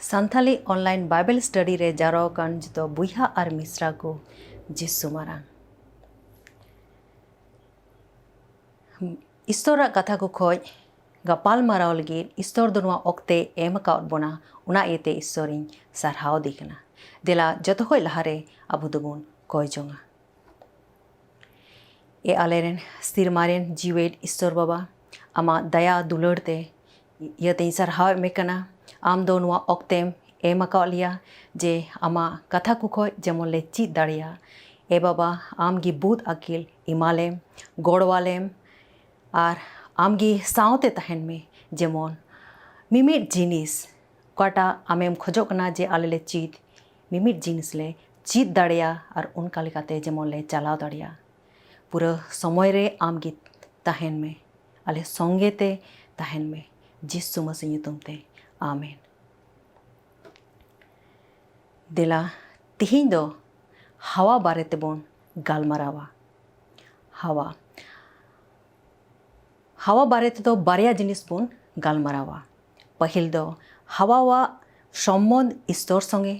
Santali online Bible study ᱨᱮ ᱡᱟᱣᱨᱟ ᱟᱠᱟᱱ ᱡᱚᱛᱚ ᱵᱚᱭᱦᱟ ᱟᱨ ᱢᱤᱥᱨᱟ ᱠᱚ ᱡᱤᱥᱩ ᱢᱟᱨᱟᱝ ᱤᱥᱛᱚᱨᱟᱜ ᱠᱟᱛᱷᱟ ᱠᱚ ᱠᱷᱚᱡ ᱜᱟᱯᱟᱞ ᱢᱟᱨᱟᱣ ᱞᱟᱹᱜᱤᱫ ᱤᱥᱛᱚᱨ ᱫᱚ ᱱᱚᱣᱟ ᱚᱠᱛᱮ ᱮᱢ ᱟᱠᱟᱫ ᱵᱚᱱᱟ, ᱚᱱᱟ ᱤᱭᱟᱹᱛᱮ ᱤᱥᱛᱚᱨᱤᱧ ᱥᱟᱨᱦᱟᱣ ᱫᱮ ᱠᱟᱱᱟ। ᱫᱮᱞᱟ ᱡᱚᱛᱚ ᱠᱷᱚᱡ ᱞᱟᱦᱟᱨᱮ ᱟᱵᱚ ᱫᱚᱵᱚᱱ ᱠᱚᱭ ᱡᱚᱝᱟ। ᱟᱞᱮᱨᱮᱱ ᱥᱤᱨᱢᱟ ᱨᱮᱱ ᱡᱤᱣᱮᱫ ᱤᱥᱛᱚᱨ ᱵᱟᱵᱟ, ᱟᱢᱟᱜ ᱫᱟᱭᱟ ᱫᱩᱞᱟᱹᱲ ᱛᱮ ᱤᱭᱟᱹᱛᱮᱧ ᱥᱟᱨᱦᱟᱣᱮᱫ ᱢᱮ ᱠᱟᱱᱟ। ᱟᱢ ᱫᱚ ᱱᱚᱣᱟ ᱚᱠᱛᱮᱢ ᱮᱢ ᱟᱠᱟᱫ ᱞᱮᱭᱟ ᱡᱮ ᱟᱢᱟᱜ ᱠᱟᱛᱷᱟ ᱠᱚ ᱠᱷᱚᱡ ᱡᱮᱢᱚᱱ ᱞᱮ ᱪᱮᱫ ᱫᱟᱲᱮᱭᱟᱜ। ᱵᱟᱵᱟ, ᱟᱢᱜᱮ ᱵᱩᱫ ᱟᱹᱠᱤᱞ ᱮᱢᱟᱞᱮᱢ, ᱜᱚᱲᱚᱣᱟᱞᱮᱢ ᱟᱨ ᱟᱢᱜᱮ ᱥᱟᱶᱛᱮ ᱛᱟᱦᱮᱱ ᱢᱮ। ᱡᱮᱢᱚᱱ ᱢᱤᱢᱤᱫ ᱡᱤᱱᱤᱥ ᱚᱠᱟᱴᱟᱜ ᱟᱢᱮᱢ ᱠᱷᱚᱡᱚᱜ ᱠᱟᱱᱟ ᱡᱮ ᱟᱞᱮ ᱞᱮ ᱪᱮᱫ, ᱢᱤᱢᱤᱫ ᱡᱤᱱᱤᱥ ᱞᱮ ᱪᱮᱫ ᱫᱟᱲᱮᱭᱟᱜ ᱟᱨ ᱚᱱᱠᱟ ᱞᱮᱠᱟᱛᱮ ᱡᱮᱢᱚᱱ ᱞᱮ ᱪᱟᱞᱟᱣ ᱫᱟᱲᱮᱭᱟᱜ। पूरा समय रे आमगे तहन में आले संगे ते तहन में जिसु मसीह ᱧᱩᱛᱩᱢ ते आमेन। देला तिहिं दो हवा बारे तेबोन गालमारावा। हवा बारे ते दो बारिया जिनिस बोन गालमारावा। पहिल दो हवावा सम्बन्ध ईश्वर संगे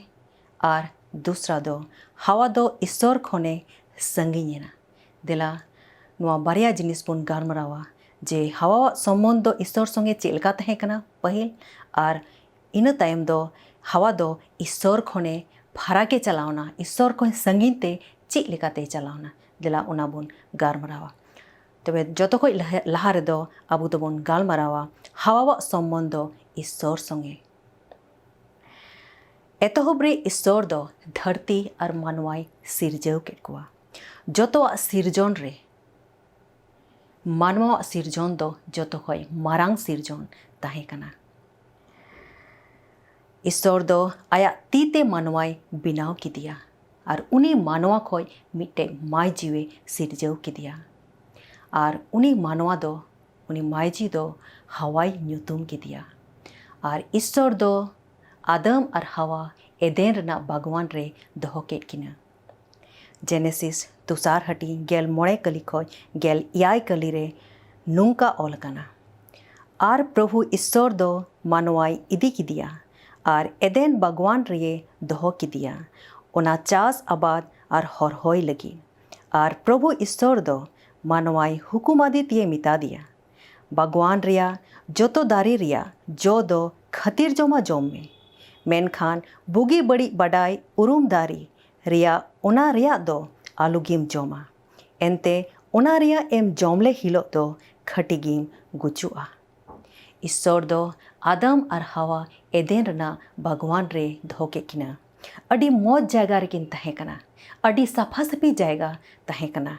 और दूसरा दो हवा दो ईश्वर खने संगीना। देला नुआ बारिया जिनिस बोन गालमारावा जे हवा सम्बन्ध दो ईश्वर संगे चेलका तहे कना पहिल, और इना तायम दो हवा दो ईश्वर खने फराके चलावना, ईश्वर खन संगीन ते चेक लेकाते चलावना। देला उना बोन गालमारावा। तबे जतो खय लाहा रे दो आबो दोबोन गालमारावा हवा सम्बन्ध दो ईश्वर संगे। एतहब रे ईश्वर दो धरती और मानवाई सिरजव केट कोआ। जतो सिरजन रे मानवा सिरजन दो जतो खय मारांग सिरजन ताहे कना। ईश्वर दो आया तीते मानवाई बिनाव किदिया और उनी मानवा खय मिटे माय जीवे सिरजव किदिया और उनी मानवा दो उनी मायजी दो हवाई ᱧᱩᱛᱩᱢ किदिया। और ईश्वर दो आदम और हवा एदेन रना बागवान रे दोहो केट किना। जेनेसिस तुसार हटी गेल मोड़े कली खय गेल इयाय कली रे नुंका ऑल कना। और प्रभु ईश्वर दो मानवाई इदी किदिया और एदेन बागवान रे दोहो किदिया ओना चास आबाद और हरहोय लगी। और प्रभु ईश्वर दो मानवाई हुकुमादी तिये मिता दिया, बागवान रिया जोतो दारी रिया जो दो खतिर जोमा जोम में, मेनखान बुगी बड़ी बडाई उरुम दारी रिया ओना रिया दो आलुगीम जोमा, एनते ओना रिया एम जोमले हिलो दो खटिगीम गुचुआ। ईश्वर दो आदम और हवा एदेन रना बागवान रे धोके किना। अडी मौज जायगा रेकिन तहे कना, अडी साफा साफी जायगा तहे कना।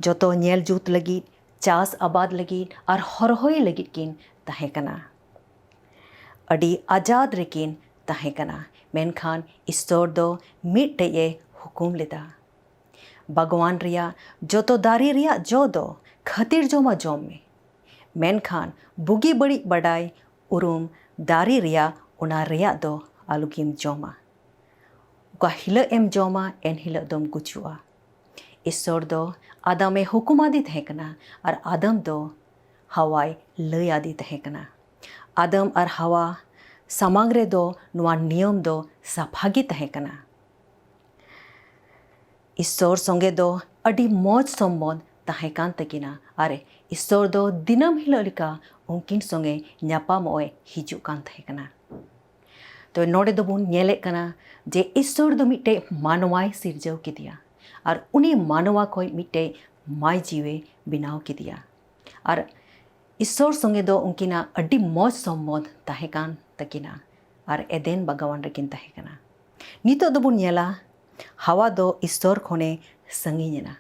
जोतो नेल जूत लगी चास आबाद लगी और हरहोय लगी किन तहे कना। अडी आजाद रेकिन तहे कना। मेनखान ईश्वर दो मिटे ये हुकुम लेदा, बागवान रिया जोतो दारी रिया जो दो खतिर जोमा जोम में, मेनखान बुगी बड़ी बडाई उरुम दारी रिया ओना रिया दो आलुगीम जोमा। उका हिला एम जोमा एन हिला दोम गुचुआ। ईश्वर दो आदमे हुकुमादी तहे कना और आदम दो हवाई लय आदि तहे कना। आदम और हवा समांग रे दो नुआ नियम दो साफागी तहे कना। ईश्वर संगे दो अडी मौज सम्बन्ध तहे कान तकिना। अरे ईश्वर दो दिनम हिला लिका उनकिन संगे ᱧᱟᱯᱟᱢ ओए हिजू कान तहे कना। तो नोडे दो बुन नेले कना जे ईश्वर दो मिटे मानवाई सिरजव किदिया और उनी मानवा खय मिटे माय जीवे बिनाव किदिया। और ईश्वर संगे दो उनकिना अडी मौज सम्बन्ध तहे कान तकिना और एदेन बागवान रेकिन तहे कना। नितो दो बुन नेला हवा दो ईश्वर खने संगीना।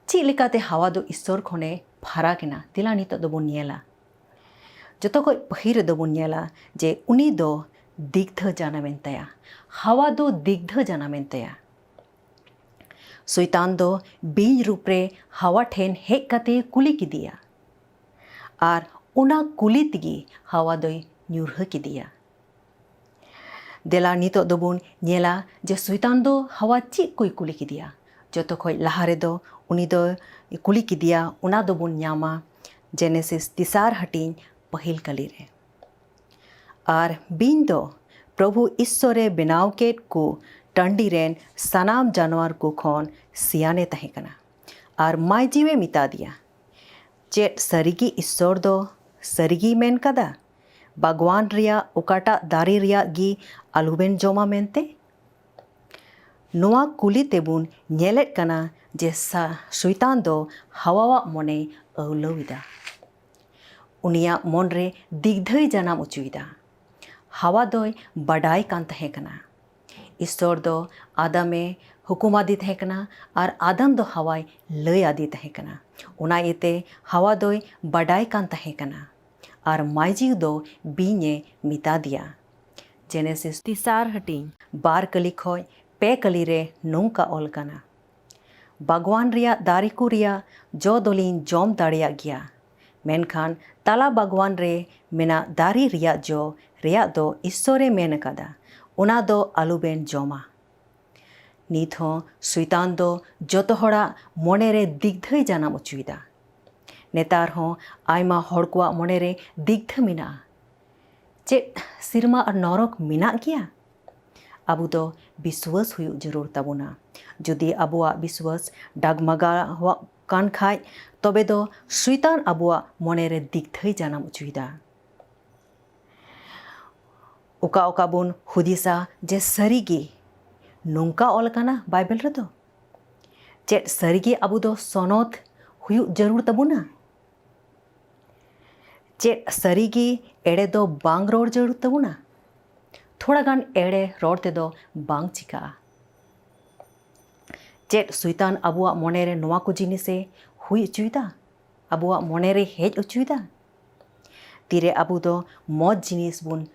ची लेकाते हवा दो ईश्वर खने फराकना तिला नितो दो बुन नेला। जतो खय पहिर दो बुन नेला जे उनी दो दिग्ध जानामेन तया, हवा दो दिग्ध जानामेन तया। शैतान दो बीज रूप रे हवा ठेन हेक काते कुली किदिया और उना कुली तगी हवा दोय ᱧᱩᱨᱦᱟᱹ किदिया। देला नितो दो बुन नेला जे शैतान दो हवा चेक कोई कुली किदिया। जतो खय लाहा रे दो उनी दो कुली किदिया उना दो बुन ᱧामा जेनेसिस तिसार हटिन पहिल कली रे। आर बिन दो प्रभु ईश्वरे बनाव केट को टंडी रेन सनाम जानवर को खन सियाने तहेकना आर माय जीवे मिता दिया चेट सरिगी ईश्वर दो सरिगी मेन कदा बागवान रिया उकाटा दारी रिया गी आलुबेन जोमा मेनते नोआ कुली तेबुन नेलेट कना जे शैतान दो हवावा मने अवलविदा उनिया मन रे दिग्धई जानाम उचुइदा हवा दोय बडाई कान तहेकना ईश्वर दो आदमे हुकुमादी तहेकना आर आदम दो हवाई लय आदि तहेकना उना इते हवा दोय बडाई कान तहेकना आर मायजी दो बीने मिता दिया जेनेसिस 3 हटिंग 12 कली खोय पे कली रे नौका ऑल कना बागवान रिया दारिकु रिया जो दोलिन जोम दाड़िया गया मेनखान ताला बागवान रे मेना दारी रिया जो रिया दो ईश्वरे मेन कदा उना दो आलुबेन जोमा नीत हो शैतान दो जतो हड़ा मोने रे दिग्धई जानाम उचुइदा नेतार हो आयमा हड़ कोआ मोने रे दिग्ध मिना चेट सिरमा और नरक मिना गया आबू दो विश्वास हुई जरूर तबुना जुदी अबुआ विश्वास डगमगा कान खाय तबे दो शैतान अबुआ मोने रे दिग्धई जानाम उचुइदा उका उका बुन हुदिसा जे सरीगी नोंका ऑल काना बाइबल रे दो चेट सरीगी अबू दो सोनोत हुई जरूर तबुना चेट सरीगी एड़े दो बांग रोड जरूर तबुना थोड़ा गान एड़े रोड ते दो बांग चिका चेट शैतान अबुआ मोने रे नोआ को जिनिसे हुई उचुइदा अबुआ मोने रे हेज उचुइदा तीरे अबू दो मौज जिनिस बुन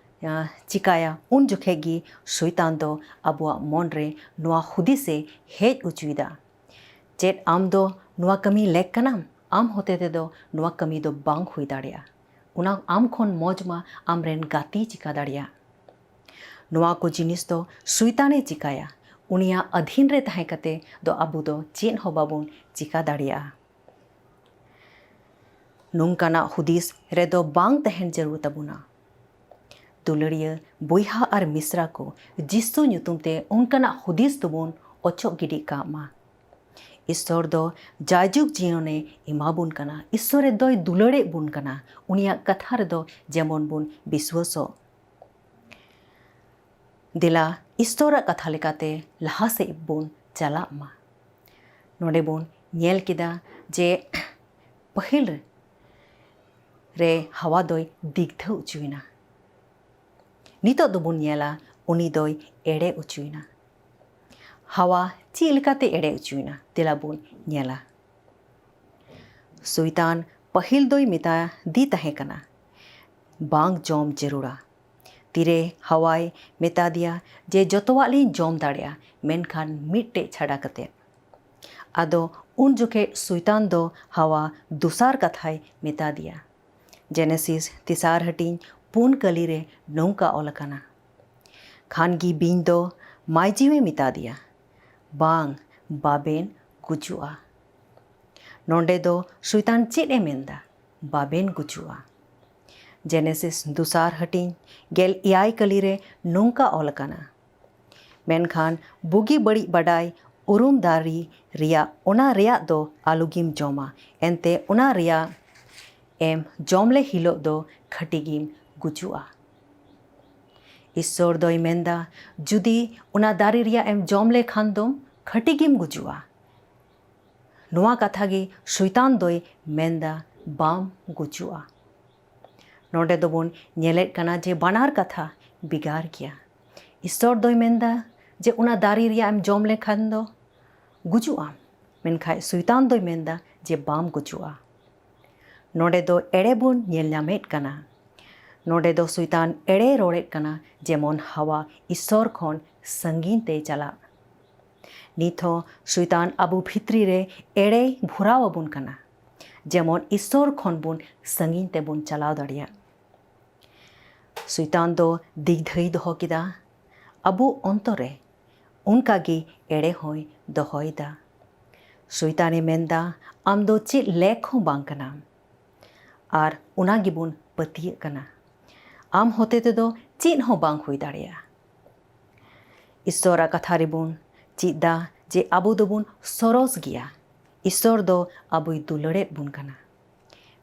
चिकाया उन जुखेगी शैतान दो अबुआ मन रे नोआ हुदी से हेज उचुइदा चेट आम दो नोआ कमी लेक कनाम आम होते ते दो नोआ कमी दो बांग हुई दाड़िया उना आम खन मौज मा आम रेन गाती चिका दाड़िया नोआ को जिनिस दो शैताने चिकाया उनिया अधीन रे तहे कते दो अबू दो चेन हो बाबुन चिका दाड़िया नोंकाना हुदिस रे दो बांग तहन जरूर तबुना दुलड़िया बोहा और मिश्रा को जिसु ᱧᱩᱛᱩᱢ ते उनकाना हुदिस दोबुन ओचोक गिडी कामा ईश्वर दो जायजुग जीवने इमाबुन कना ईश्वरे दोय दुलड़े बुन कना उनिया कथा रे दो जेमन बुन विश्वासो दिला ईश्वर कथा लेकाते लहा से बुन चला मा नोडे बुन नेल किदा जे पहिल रे हवा दोय दिग्ध उचुइना नितो दोबुन नेला उनी दोय एड़े उचुइना हवा ची लेकाते एड़े उचुइना दिला बुन नेला शैतान पहिल दोय मिता दी तहे कना बांग जोम जरूरा तीरे हवाई मेता दिया जे जोतोवा ली जोम दाड़िया मेनखान मिट्टे छाड़ा कते आदो उन जुखे शैतान दो हवा दुसार कथाय मेता दिया जेनेसिस 3 हटिंग 4 कली रे नौका ओलकाना खानगी बीन दो मायजीवे मिता दिया बांग बाबेन गुजुआ नोंडे दो शैतान चेडे मेंदा बाबेन गुजुआ जेनेसिस 2 हटिंग गेल इयाय कली रे नौका ओलकाना मेनखान बुगी बड़ी बडाई उरुमदारी रिया ओना रिया दो आलुगिम जोमा एनते ओना रिया एम जोमले हिलो दो खटिगिम गुजुआ ईश्वर दोय मेंदा जुदी उना दारी रिया एम जोमले खान दोम खटिगिम गुजुआ नोआ कथा गी शैतान दोय मेंदा बाम गुजुआ नोडे दोबुन नेलेट कना जे बानार कथा बिगार किया ईश्वर दोय मेंदा जे उना दारी रिया एम जोमले खान दो गुजुआ मेनखाय शैतान दोय मेंदा जे बाम गुजुआ नोडे दो एड़े बुन नेल नामेट कना नोडे दो शैतान एड़े रोड़ेट कना जेमन हवा ईश्वर खन संगीन ते चला निथो शैतान अबु भित्री रे एड़े भुरावबुन कना जेमन ईश्वर खन बुन संगीन ते बुन चलाव दाड़िया शैतान दो दिग्धई दोहो किदा अबु अंतरे उनका गी एड़े होय दोहोयदा शैताने मेंदा आम दो चे लेख हो बांग कना आर उना गिबुन पतिये कना आम होते तेदो चेद हों बांग हुई दाड़ेया। ईश्वरा कथा रेबुन चेदा जे आबो दोबुन सरस गिया। ईश्वर दो आबुई दुलड़ेद बुन कना।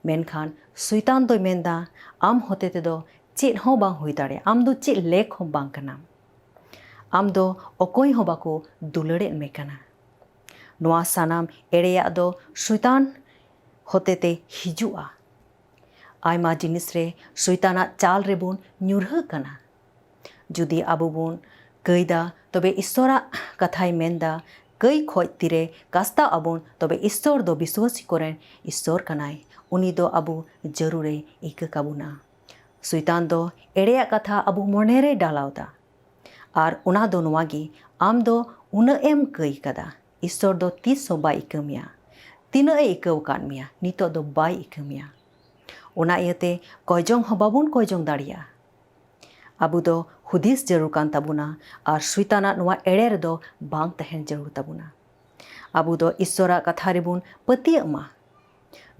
मेनखान शैतान दो मेनदा आम होते तेदो चेद हों बांग हुई दाड़े, आम दो चेद लेक हों बांग कना। आम दो अकोय हों बाको दुलड़ेद मे कना। नोआ सानाम एड़ेया दो शैतान होतेते हिजुआ। आयमा जिनिस रे शैताना चाल रेबुन ᱧᱩᱨᱦᱟᱹ कना। जुदी आबो बुन कईदा तबे ईश्वरा कथाय मेनदा कई खोज तीरे कास्ता आबुन तबे ईश्वर दो विश्वासी कोरेन ईश्वर कनाय, उनी दो आबो जरूरे इका काबुना। शैतान दो एड़ेया कथा आबो मनेरे डालावदा आर उना दो नोवागी आम दो उना एम कई कदा ईश्वर दो तीस हो बाय इकामिया, तीना ए इकाव कान मिया नितो दो बाय इकामिया। उना इयते कयजोंग हो बाबुन कयजोंग दाड़िया। आबो दो हुदिस जरूर कान ताबुना आर शैताना नोवा एड़े रेदो बांग तहेन जरूर ताबुना। आबो दो ईश्वरा कथा रेबुन पतियमा।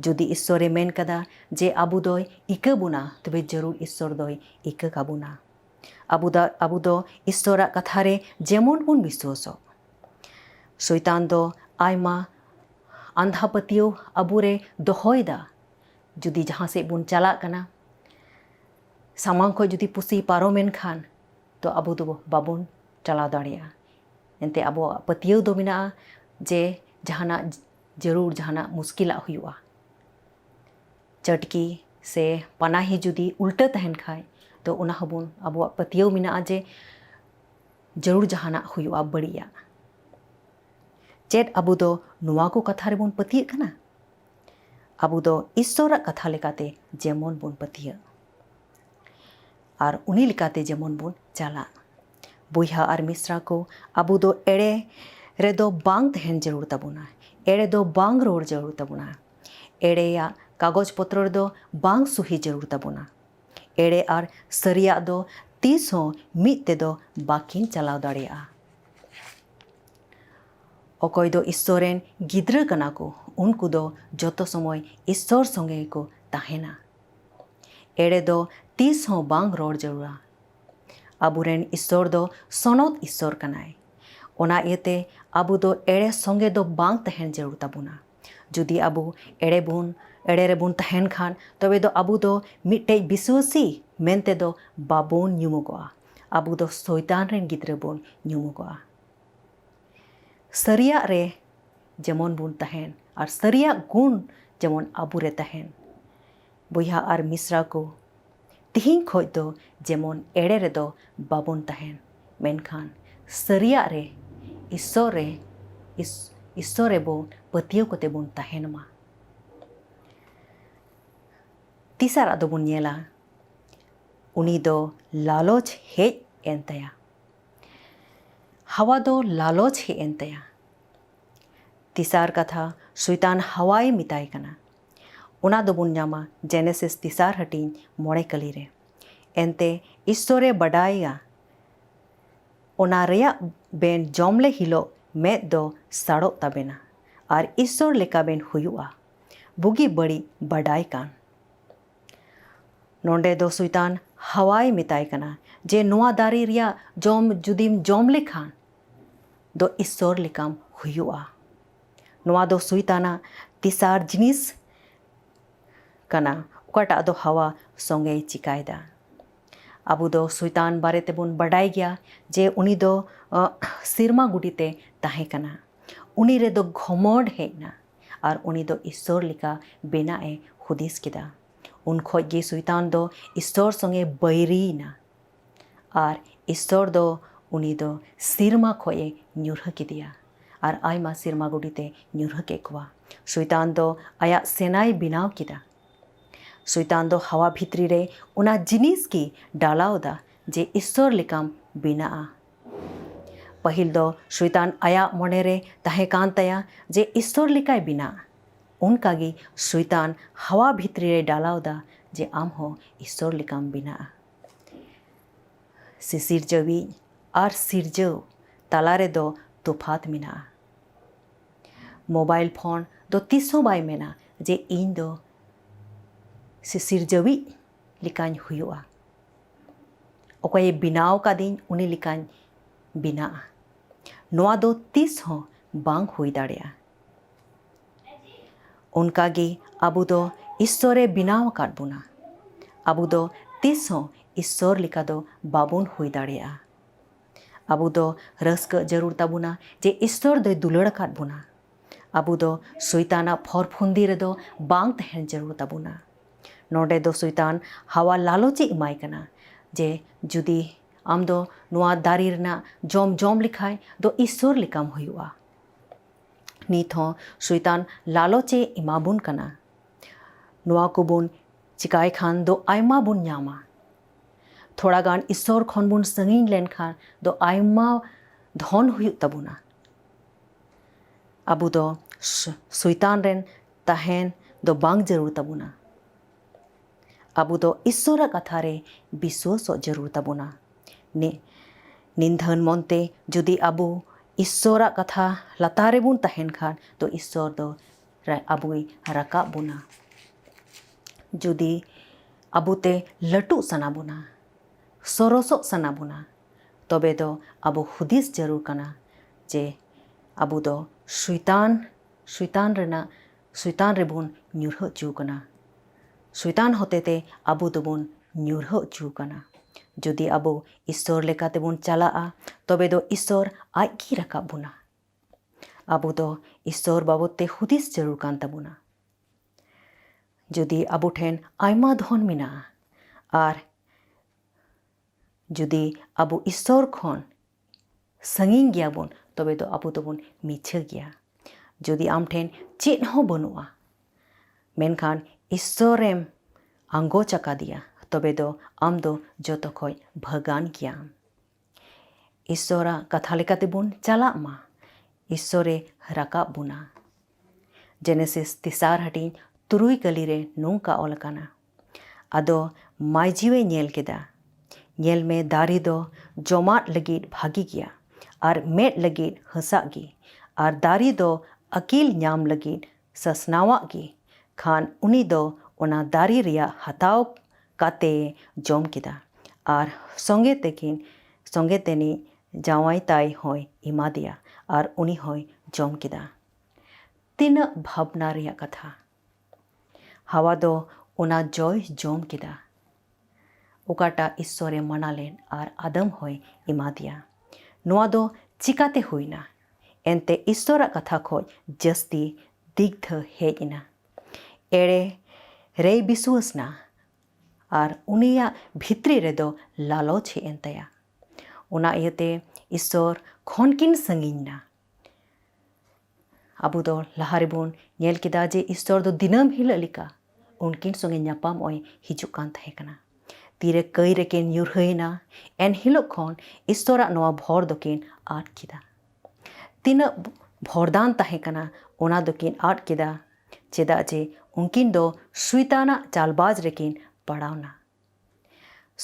जुदी ईश्वरे मेन कदा जे आबो दोय इका बुना तबे जरूर ईश्वर दोय इका काबुना। आबो दो ईश्वरा कथा रे जेमन बुन विश्वासो। शैतान दो आयमा आंधा पतियो आबुरे दोहयदा। जुदी जहाँ से बुन चला कना सामांग को जुदी पुसी पारोमेन खान तो आबो दो बाबुन चला दाड़िया। एनते आबो पतियो दो मिना जे जहाना जरूर जहाना मुश्किला हुआ। चटकी से पनाही जुदी उल्टा तहन खाय तो उना हबुन आबो पतियो मिना जे जरूर जहाना हुआ बड़िया। चेद आबो दो नोवा को कथा रे बुन पतिये कना। आबो दो ईश्वरा कथा लेकाते जेमन बुन पतिया आर उनी लेकाते जेमन बुन चला। बुइहा आर मिश्रा को आबो दो एड़े रेदो बांग तहेन जरूर ताबुना, एड़े दो बांग रोड जरूर ताबुना, एड़ेया कागज पत्र दो बांग सुही जरूर ताबुना, एड़े आर सरिया दो तीस हों मिद तेदो बाकिन चलाव दाड़ेया। अकोय दो ईश्वरेन गिद्रा कना को उनको दो जोतो समय ईश्वर संगे को ताहेना। एड़े दो तीस हों बांग रोड जरूरा। आबुरेन ईश्वर दो सनद ईश्वर कनाय। ओना इयते आबो दो एड़े संगे दो बांग तहेन जरूर ताबुना। जुदी आबो एड़े रे बुन तहेन खान तबे दो आबो दो मिट्टे विश्वासी मेनते दो बाबोन ᱧᱩᱢᱚᱜᱚᱜᱼᱟ। आबो दो शैतान रेन गिद्रा बोन ᱧᱩᱢᱚᱜᱚᱜᱼᱟ। सरिया रे जेमन बुन तहेन और सरिया गुण जेमन आबो रे तहेन। बुइहा आर मिश्रा को तिहिं खोज दो जेमन एड़े रे दो बाबोन तहेन, मेनखान सरिया रे ईश्वर रे बोन पतियो कोते बोन तहेन मा। तीसरा दो बुन नेला उनी दो लालच हेज एन तया। हवा दो लालच हे एन तया। तीसार कथा शैतान हवाए मिताय कना। उना दो बुन ᱧᱟᱢᱟ जेनेसिस तीसार हटिन मोड़े कली रे। एनते ईश्वरे बडाया ओना रेया बेन जमले हिलो मेद दो साड़ो ताबेना और ईश्वर लेका बेन हुयुआ बुगी बड़ी बडाय कान। नोंडे दो शैतान हवाए मिताय कना जे नोआ दारी रिया जम जुदीम जम लेखान दो ईश्वर लेकाम हुयुआ। नोआ दो शैताना तीसार जिनिस कना उकाटा दो हवा संगे चिकायदा। आबो दो शैतान बारे तेबुन बडाय गया जे उनी दो सिरमा गुडीते ताहे कना। उनी रे दो घमोड हेना और उनी दो ईश्वर लेका बेनाए हुदिस किदा। उन खोज गे शैतान दो ईश्वर संगे बैरीना और ईश्वर दो उनी दो सिरमा खोए ᱧᱩᱨᱦᱟᱹ किदिया और आयमा सिरमा गुडीते ᱧᱩᱨᱦᱟᱹ केकुआ। शैतान दो आया सेनाय बिनाव किदा। शैतान दो हवा भित्री रे उना जिनिस की डालावदा जे ईश्वर लेकाम बिनाआ। पहिल दो शैतान आया मने रे ताहे कान तया जे ईश्वर लेकाय बिना। उनकागी शैतान हवा भित्री रे डालावदा जे आम हो ईश्वर लेकाम बिनाआ। सिसिरजवी और सिरजव तालारे दो तोफात मिना। मोबाइल फोन दो तीसो बाय मेना जे इन दो सिसिरजवी लिकान हुयुआ। ᱚᱠᱚᱭᱮ ᱵᱮᱱᱟᱣ ᱠᱟᱫᱤᱧ ᱩᱱᱤ ᱞᱮᱠᱟᱧ ᱵᱮᱱᱟᱜᱼᱟ, ᱱᱚᱣᱟ ᱫᱚ ᱛᱤᱥ ᱦᱚᱸ ᱵᱟᱝ ᱦᱩᱭ ᱫᱟᱲᱮᱭᱟᱜᱼᱟ। ᱚᱱᱠᱟᱜᱮ ᱟᱵᱚ ᱫᱚ ᱤᱥᱥᱚᱨᱮ ᱵᱮᱱᱟᱣ ᱟᱠᱟᱫ ᱵᱚᱱᱟ। ᱟᱵᱚ ᱫᱚ ᱛᱤᱥ ᱦᱚᱸ ᱤᱥᱥᱚᱨ ᱞᱮᱠᱟ ᱫᱚ ᱵᱟᱵᱚᱱ ᱦᱩᱭ ᱫᱟᱲᱮᱭᱟᱜᱼᱟ। ᱟᱵᱚ ᱫᱚ ᱨᱟᱹᱥᱠᱟᱹ ᱡᱟᱹᱨᱩᱲ ᱛᱟᱵᱚᱱᱟ ᱡᱮ ᱤᱥᱥᱚᱨ ᱫᱚᱭ ᱫᱩᱞᱟᱹᱲ ᱟᱠᱟᱫ ᱵᱚᱱᱟ। ᱟᱵᱚ ᱫᱚ ᱥᱚᱭᱛᱟᱱᱟᱜ ᱯᱷᱚᱨᱯᱷᱩᱱᱫᱤ ᱨᱮᱫᱚ ᱵᱟᱝ ᱛᱟᱦᱮᱱ ᱡᱟᱹᱨᱩᱲ ᱛᱟᱵᱚᱱᱟ। ᱱᱚᱰᱮ ᱫᱚ ᱥᱚᱭᱛᱟᱱ ᱦᱟᱣᱟ ᱞᱟᱞᱚᱪᱮ ᱮᱢᱟᱭ ᱠᱟᱱᱟ ᱡᱮ ᱡᱩᱫᱤ ᱟᱢ ᱫᱚ ᱱᱚᱣᱟ ᱫᱟᱨᱮ ᱨᱮᱱᱟᱜ ᱡᱚᱢ ᱞᱮᱠᱷᱟᱡ ᱫᱚ ᱤᱥᱥᱚᱨ ᱞᱮᱠᱟᱢ ᱦᱩᱭᱩᱜᱼᱟ। ᱱᱤᱛ ᱦᱚᱸ ᱥᱚᱭᱛᱟᱱ ᱞᱟᱞᱚᱪᱮ ᱮᱢᱟᱵᱚᱱ ᱠᱟᱱᱟ। ᱱᱚᱣᱟ ᱠᱚᱵᱚᱱ ᱪᱤᱠᱟᱭ ᱠᱷᱟᱱ ᱫᱚ ᱟᱭᱢᱟ ᱵᱚᱱ ᱧᱟᱢᱟ। ᱛᱷᱚᱲᱟ ᱜᱟᱱ ᱤᱥᱥᱚᱨ ᱠᱷᱚᱱ ᱵᱚᱱ ᱥᱟᱺᱜᱤᱧ ᱞᱮᱱᱠᱷᱟᱱ ᱫᱚ ᱟᱭᱢᱟ ᱫᱷᱚᱱ ᱦᱩᱭᱩᱜ ᱛᱟᱵᱚᱱᱟ। ᱟᱵᱚ ᱫᱚ ᱥᱚᱭᱛᱟᱱ ᱨᱮᱱ ᱛᱟᱦᱮᱱ ᱫᱚ ᱵᱟᱝ ᱡᱟᱹᱨᱩᱲ ᱛᱟᱵᱚᱱᱟ। ᱟᱵᱚ ᱫᱚ ᱤᱥᱥᱚᱨᱟᱜ ᱠᱟᱛᱷᱟ ᱨᱮ ᱵᱤᱥᱣᱟᱥᱚᱜ ᱡᱟᱹᱨᱩᱲ ᱛᱟᱵᱚᱱᱟ। ᱱᱤᱫᱷᱟᱹᱱ ᱢᱚᱱᱛᱮ ᱡᱩᱫᱤ ᱟᱵᱚ ᱤᱥᱥᱚᱨᱟᱜ ᱠᱟᱛᱷᱟ ᱞᱟᱛᱟᱨ ᱨᱮᱵᱚᱱ ᱛᱟᱦᱮᱱ ᱠᱷᱟᱱ ᱛᱚ ᱤᱥᱥᱚᱨ ᱫᱚ ᱟᱵᱚᱭ ᱨᱟᱠᱟᱵ ᱵᱚᱱᱟ। ᱡᱩᱫᱤ ᱟᱵᱚᱛᱮ ᱞᱟᱹᱴᱩᱜ ᱥᱟᱱᱟ ᱵᱚᱱᱟ, ᱥᱚᱨᱚᱥᱚᱜ ᱥᱟᱱᱟ ᱵᱚᱱᱟ, ᱛᱚᱵᱮ ᱫᱚ ᱟᱵᱚ ᱦᱩᱫᱤᱥ ᱡᱟᱹᱨᱩᱲ ᱠᱟᱱᱟ ᱡᱮ ᱟᱵᱚ ᱫᱚ ᱥᱚᱭᱛᱟᱱ ᱨᱮᱵᱚᱱ ᱧᱩᱨᱦᱟᱹ ᱚᱪᱚ ᱠᱟᱱᱟ। ᱥᱚᱭᱛᱟᱱ ᱦᱚᱛᱮᱛᱮ ᱟᱵᱚ ᱫᱚᱵᱚᱱ ᱧᱩᱨᱦᱟᱹ ᱚᱪᱚ ᱠᱟᱱᱟ। ᱡᱩᱫᱤ ᱟᱵᱚ ᱤᱥᱥᱚᱨ ᱞᱮᱠᱟ ᱛᱮᱵᱚᱱ ᱪᱟᱞᱟᱜᱼᱟ ᱛᱚᱵᱮ ᱫᱚ ᱤᱥᱥᱚᱨ ᱟᱡᱜᱮ ᱨᱟᱠᱟᱵ ᱵᱚᱱᱟ। ᱟᱵᱚ ᱫᱚ ᱤᱥᱥᱚᱨ ᱵᱟᱵᱚᱫ ᱛᱮ ᱦᱩᱫᱤᱥ ᱡᱟᱹᱨᱩᱲ ᱠᱟᱱ ᱛᱟᱵᱚᱱᱟ। ᱡᱩᱫᱤ ᱟᱵᱚ ᱴᱷᱮᱱ ᱟᱭᱢᱟ ᱫᱷᱚᱱ ᱢᱮᱱᱟᱜᱼᱟ ᱟᱨ ᱡᱩᱫᱤ ᱟᱵᱚ ᱤᱥᱥᱚᱨ ᱠᱷᱚᱱ ᱥᱟᱺᱜᱤᱧ ᱜᱮᱭᱟᱵᱚᱱ ᱛᱚᱵᱮ ᱫᱚ ᱟᱵᱚ ᱫᱚᱵᱚᱱ ᱢᱤᱪᱷᱟᱹ ᱜᱮᱭᱟ। ᱡᱩᱫᱤ ᱟᱢ ᱴᱷᱮᱱ ᱪᱮᱫ ᱦᱚᱸ ᱵᱟᱹᱱᱩᱜᱼᱟ ᱢᱮᱱᱠᱷᱟᱱ ᱤᱥᱥᱚᱨᱮᱢ ᱟᱸᱜᱚᱪ ᱟᱠᱟᱫᱮᱭᱟ ᱛᱚᱵᱮ ᱫᱚ ᱟᱢ ᱫᱚ ᱡᱚᱛᱚ ᱠᱷᱚᱡ ᱵᱷᱟᱹᱜᱟᱱ ᱜᱮᱭᱟᱢ। ᱤᱥᱥᱚᱨᱟᱜ ᱠᱟᱛᱷᱟ ᱞᱮᱠᱟ ᱛᱮᱵᱚᱱ ᱪᱟᱞᱟᱜ ᱢᱟ, ᱤᱥᱥᱚᱨᱮ ᱨᱟᱠᱟᱵ ᱵᱚᱱᱟ। ᱡᱮᱱᱮᱥᱤᱥ 3 ᱠᱟᱹᱞᱤ ᱨᱮ ᱱᱚᱝᱠᱟ ᱚᱞ ᱟᱠᱟᱱᱟ, ᱟᱫᱚ ᱢᱟᱹᱭᱡᱤᱣᱮ ᱧᱮᱞ ᱠᱮᱫᱟ, ᱧᱮᱞ ᱢᱮ ᱫᱟᱨᱮ ᱫᱚ ᱡᱚᱢᱟᱜ ᱞᱟᱹᱜᱤᱫ ᱵᱷᱟᱹᱜᱤ ᱜᱮᱭᱟ ᱟᱨ ᱢᱮᱫ ᱞᱟᱹᱜᱤᱫ ᱦᱟᱸᱥᱟᱜ ᱜᱮ, ᱟᱨ ᱫᱟᱨᱮ ᱫᱚ ᱟᱹᱠᱤᱞ ᱧᱟᱢ ᱞᱟᱹᱜᱤᱫ ᱥᱟᱥᱱᱟᱣᱟᱜ ᱜᱮ। ᱠᱷᱟᱱ ᱩᱱᱤ ᱫᱚ ᱚᱱᱟ ᱫᱟᱨᱮ ᱨᱮᱭᱟᱜ ᱦᱟᱛᱟᱣ ᱠᱟᱛᱮ ᱡᱚᱢ ᱠᱮᱫᱟ ᱟᱨ ᱥᱚᱸᱜᱮ ᱛᱮᱱᱤᱡ ᱡᱟᱶᱟᱭ ᱛᱟᱭ ᱦᱚᱸᱭ ᱮᱢᱟᱫᱮᱭᱟ ᱟᱨ ᱩᱱᱤ ᱦᱚᱸᱭ ᱡᱚᱢ ᱠᱮᱫᱟ। ᱛᱤᱱᱟᱹᱜ ᱵᱷᱟᱵᱽᱱᱟ ᱨᱮᱭᱟᱜ ᱠᱟᱛᱷᱟ! ᱦᱟᱣᱟ ᱫᱚ ᱚᱱᱟ ᱡᱚᱭ ᱡᱚᱢ ᱠᱮᱫᱟ ᱚᱠᱟᱴᱟᱜ ᱤᱥᱥᱚᱨᱮ ᱢᱟᱱᱟ ᱞᱮᱱ ᱟᱨ ᱟᱫᱚᱢ ᱦᱚᱸᱭ ᱮᱢᱟᱫᱮᱭᱟ। ᱱᱚᱣᱟ ᱫᱚ ᱪᱤᱠᱟᱹᱛᱮ ᱦᱩᱭᱱᱟ? ᱮᱱᱛᱮ ᱤᱥᱥᱚᱨᱟᱜ ᱠᱟᱛᱷᱟ ᱠᱷᱚᱡ ᱡᱟᱹᱥᱛᱤ ᱫᱤᱜᱽᱫᱷᱟᱹ ᱦᱮᱡ ᱮᱱᱟ। ᱮᱲᱮ ᱨᱮᱭ ᱵᱤᱥᱣᱟᱹᱥ ᱮᱱᱟ ᱟᱨ ᱩᱱᱤᱭᱟᱜ ᱵᱷᱤᱛᱨᱤ ᱨᱮᱫᱚ ᱞᱟᱞᱚᱪ ᱦᱮᱡ ᱮᱱ ᱛᱟᱭᱟ। ᱚᱱᱟ ᱤᱭᱟᱹᱛᱮ ᱤᱥᱥᱚᱨ ᱠᱷᱚᱱ ᱠᱤᱱ ᱥᱟᱺᱜᱤᱧ ᱮᱱᱟ। ᱟᱵᱚ ᱫᱚ ᱞᱟᱦᱟ ᱨᱮᱵᱚᱱ ᱧᱮᱞ ᱠᱮᱫᱟ ᱡᱮ ᱤᱥᱥᱚᱨ ᱫᱚ ᱫᱤᱱᱟᱹᱢ ᱦᱤᱞᱳᱜ ᱞᱮᱠᱟ ᱩᱱᱠᱤᱱ ᱥᱚᱸᱜᱮ ᱧᱟᱯᱟᱢᱚᱜ ᱦᱤᱡᱩᱜ ᱠᱟᱱ ᱛᱟᱦᱮᱸ ᱠᱟᱱᱟ। ᱛᱤᱨᱮ ᱠᱟᱹᱭ ᱨᱮᱠᱤᱱ ᱧᱩᱨᱦᱟᱹᱭᱮᱱᱟ ᱮᱱᱦᱤᱞᱳᱜ ᱠᱷᱚᱱ ᱤᱥᱥᱚᱨᱟᱜ ᱱᱚᱣᱟ ᱵᱷᱚᱨ ᱫᱚᱠᱤᱱ ᱟᱫ ᱠᱮᱫᱟ। ᱛᱤᱱᱟᱹᱜ ᱵᱷᱚᱨᱫᱟᱱ ᱛᱟᱦᱮᱸ ᱠᱟᱱᱟ ᱚᱱᱟ ᱫᱚᱠᱤᱱ ᱟᱫ ᱠᱮᱫᱟ, ᱪᱮᱫᱟᱜ ᱡᱮ ᱩᱱᱠᱤᱱ ᱫᱚ ᱥᱚᱭᱛᱟᱱᱟᱜ ᱪᱟᱞᱵᱟᱡ ᱨᱮᱠᱤᱱ ᱯᱟᱲᱟᱣᱱᱟ।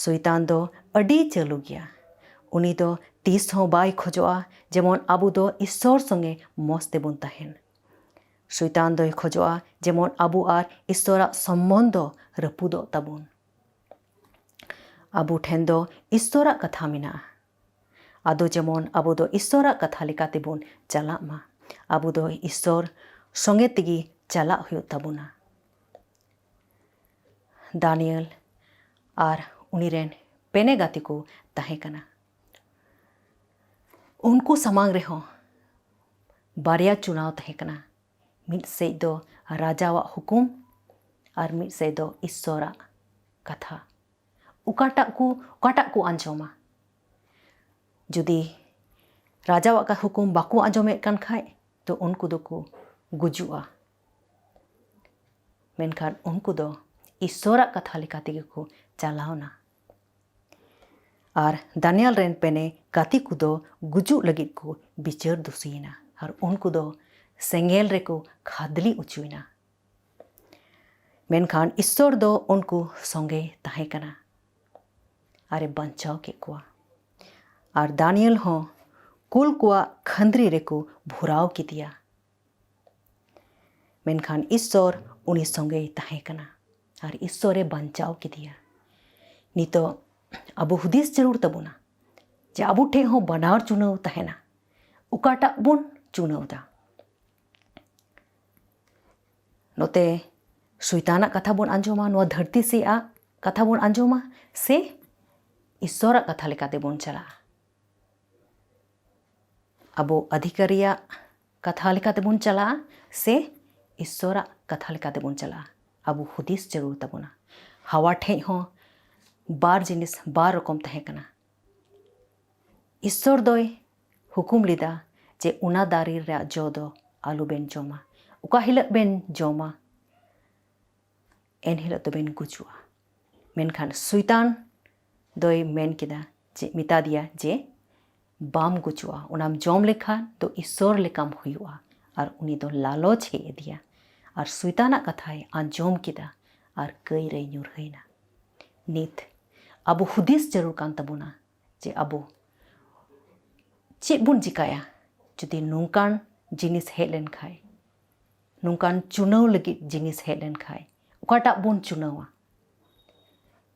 ᱥᱚᱭᱛᱟᱱ ᱫᱚ ᱟᱹᱰᱤ ᱪᱟᱹᱞᱩ ᱜᱮᱭᱟ। ᱩᱱᱤ ᱫᱚ ᱛᱤᱥ ᱦᱚᱸ ᱵᱟᱭ ᱠᱷᱚᱡᱚᱜᱼᱟ ᱡᱮᱢᱚᱱ ᱟᱵᱚ ᱫᱚ ᱤᱥᱥᱚᱨ ᱥᱚᱸᱜᱮ ᱢᱚᱡᱽ ᱛᱮᱵᱚᱱ ᱛᱟᱦᱮᱱ। ᱥᱚᱭᱛᱟᱱ ᱫᱚᱭ ᱠᱷᱚᱡᱚᱜᱼᱟ ᱡᱮᱢᱚᱱ ᱟᱵᱚ ᱟᱨ ᱤᱥᱥᱚᱨᱟᱜ ᱥᱚᱢᱵᱚᱱᱫᱷᱚ ᱨᱟᱹᱯᱩᱫᱚᱜ ᱛᱟᱵᱚᱱ। ᱟᱵᱚ ᱴᱷᱮᱱ ᱫᱚ ᱤᱥᱥᱚᱨᱟᱜ ᱠᱟᱛᱷᱟ ᱢᱮᱱᱟᱜᱼᱟ। ᱟᱫᱚ ᱡᱮᱢᱚᱱ ᱟᱵᱚ ᱫᱚ ᱤᱥᱥᱚᱨᱟᱜ ᱠᱟᱛᱷᱟ ᱞᱮᱠᱟ ᱛᱮᱵᱚᱱ ᱪᱟᱞᱟᱜ ᱢᱟ। ᱟᱵᱚ ᱫᱚ ᱤᱥᱥᱚᱨ ᱥᱚᱸᱜᱮ ᱛᱮᱜᱮ ᱪᱟᱞᱟᱜ ᱦᱩᱭᱩᱜ ᱛᱟᱵᱚᱱᱟ। ᱫᱟᱱᱤᱭᱮᱞ ᱟᱨ ᱩᱱᱤᱨᱮᱱ ᱯᱮᱱᱮ ᱜᱟᱛᱮ ᱠᱚ ᱛᱟᱦᱮᱸ ᱠᱟᱱᱟ। ᱩᱱᱠᱩ ᱥᱟᱢᱟᱝ ᱨᱮᱦᱚᱸ ᱵᱟᱨᱭᱟ ᱪᱩᱱᱟᱣ ᱛᱟᱦᱮᱸ ᱠᱟᱱᱟ। ᱢᱤᱫ ᱥᱮᱫ ᱫᱚ ᱨᱟᱡᱟᱣᱟᱜ ᱦᱩᱠᱩᱢ ᱟᱨ ᱢᱤᱫ ᱥᱮᱫ ᱫᱚ ᱤᱥᱥᱚᱨᱟᱜ ᱠᱟᱛᱷᱟ। ᱚᱠᱟᱴᱟᱜ ᱠᱚ ᱟᱸᱡᱚᱢᱟ? ᱡᱩᱫᱤ ᱨᱟᱡᱟᱣᱟᱜ ᱦᱩᱠᱩᱢ ᱵᱟᱠᱚ ᱟᱸᱡᱚᱢᱮᱫ ᱠᱟᱱ ᱠᱷᱟᱡ ᱛᱚ ᱩᱱᱠᱩ ᱫᱚᱠᱚ ᱜᱩᱡᱩᱜᱼᱟ। ᱢᱮᱱᱠᱷᱟᱱ ᱩᱱᱠᱩ ᱫᱚ ᱤᱥᱥᱚᱨᱟᱜ ᱠᱟᱛᱷᱟ ᱞᱮᱠᱟ ᱛᱮᱜᱮ ᱠᱚ ᱪᱟᱞᱟᱣᱱᱟ। ᱟᱨ ᱫᱟᱱᱤᱭᱮᱞ ᱨᱮᱱ ᱯᱮᱱᱮ ᱜᱟᱛᱮ ᱠᱚᱫᱚ ᱜᱩᱡᱩᱜ ᱞᱟᱹᱜᱤᱫ ᱠᱚ ᱵᱤᱪᱟᱹᱨ ᱫᱩᱥᱤᱭᱮᱱᱟ ᱟᱨ ᱩᱱᱠᱩ ᱫᱚ ᱥᱮᱸᱜᱮᱞ ᱨᱮᱠᱚ ᱠᱷᱟᱫᱽᱞᱮ ᱚᱪᱚᱭᱮᱱᱟ। ᱢᱮᱱᱠᱷᱟन ᱤᱥᱥᱚᱨ ᱫᱚ ᱩᱱᱠᱩ ᱥᱚᱸᱜᱮ ᱛᱟᱦᱮᱸ ᱠᱟᱱᱟ ᱟᱨᱮ ᱵᱟᱧᱪᱟᱣ ᱠᱮᱫ ᱠᱚᱣᱟ। ᱟᱨ ᱫᱟᱱᱤᱭᱮᱞ ᱦᱚᱸ ᱠᱩᱞ ᱠᱚᱣᱟᱜ ᱠᱷᱟᱸᱫᱽᱨᱤ ᱨᱮᱠᱚ ᱵᱷᱚᱨᱟᱣ ᱠᱮᱫᱮᱭᱟ। ᱢᱮᱱᱠᱷᱟᱱ ᱤᱥᱥᱚᱨ ᱩᱱᱤ ᱥᱚᱸᱜᱮᱭ ᱛᱟᱦᱮᱸ ᱠᱟᱱᱟ ᱟᱨ ᱤᱥᱥᱚᱨᱮ ᱵᱟᱧᱪᱟᱣ ᱠᱮᱫᱮᱭᱟ। ᱱᱤᱛᱚᱜ अब हुदिस जरूर तबुना जे अब ठे हो बनार चुनाव तहना उकाटा बुन चुनाव दा नोते शैताना कथा बुन आंजोमा नो धरती से आ कथा बुन आंजोमा से ईश्वरा कथा लेकाते बुन चला अब अधिकारिया कथा लेकाते बुन चला से ईश्वरा कथा लेकाते बुन चला अब हुदिस जरूर तबुना हवा ठे हो बार जिनिस बार रकम तहे कना ईश्वर दोय हुकुम लिदा जे उना दारी रे जो दो आलू बेन जोमा उका हिलक बेन जोमा एन हिलक तो बेन गुजुआ मेनखान शैतान दोय मेन किदा जे मिता दिया जे बाम गुजुआ उनाम जोम लेखा तो ईश्वर लेकाम हुआ और उनी दो लालच हे दिया और शैताना कथाय आंजोम किदा और कई रे ᱧᱩᱨ हईना नित अब हुदिस जरूर कान तबुना जे अब चेक बुन चिकाया जुदी नोंकान जिनिस हेज लेन खाय नोंकान चुनाव लगी जिनिस हेज लेन खाय उकाटा बुन चुनावा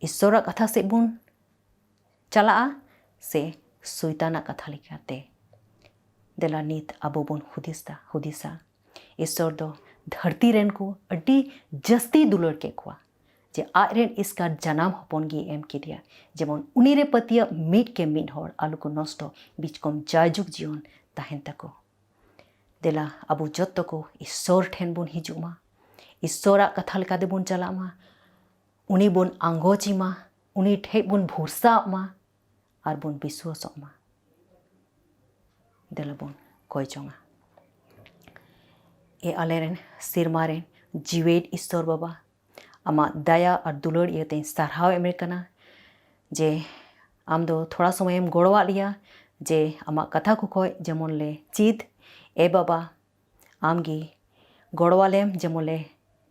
ईश्वरा कथा से बुन चला से शैताना कथा लेकाते देला नित अब बुन हुदिसा ईश्वर दो धरती रेन को अड्डी जस्ती दुलर के कुआ जे आरेन इसका जनाम हपन गी एम किदिया जेमन उनीरे पतिया मीट के मीट हर आलू को नष्ट बीच कम जायजुग जीवन तहन तको देला अब जत को ईश्वर ठेन बुन हिजुमा ईश्वरा कथा लेकाते बुन चलामा उनी बुन आंगोचिमा उनी ठे बुन भरसामा और बुन विश्वासमा देला बुन कोई चोंगा ए आलेरेन सिरमारेन जीवेट ईश्वर बाबा आमा दया और दुलड़ इयते सारहाव एमेकना जे आम दो थोड़ा समय गड़वा लिया जे आमा कथा को खोय जेमन ले चीत ए बाबा आमगी गड़वालेम जेमन ले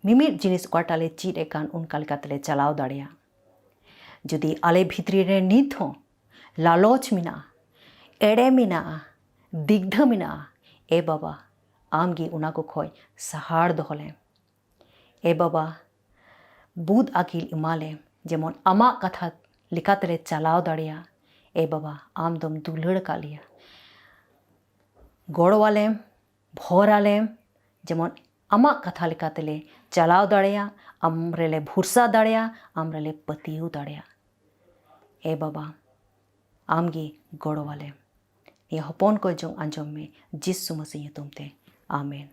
मिमिट जिनिस काटाले चीत एकान उनका लेकातले चलाव दाड़िया जुदी आले भितरी रे नित हो लालच मिना एड़े मिना दिग्ध मिना ए बाबा आमगी उना को खोय सहार दोहलेम ए बाबा बुद आकिल इमालेम जेमन आमा कथा लेकातले चलाव दाड़िया ए बाबा आम दम दुलड़ का लिया गड़वालेम भोरालेम जेमन आमा कथा लेकातले चलाव दाड़िया आमरेले भरसा दाड़िया आमरेले पतियु दाड़िया ए बाबा आमगी गड़वालेम ये हपन को जो आंजम में जिसु मसीह तुमते आमेन।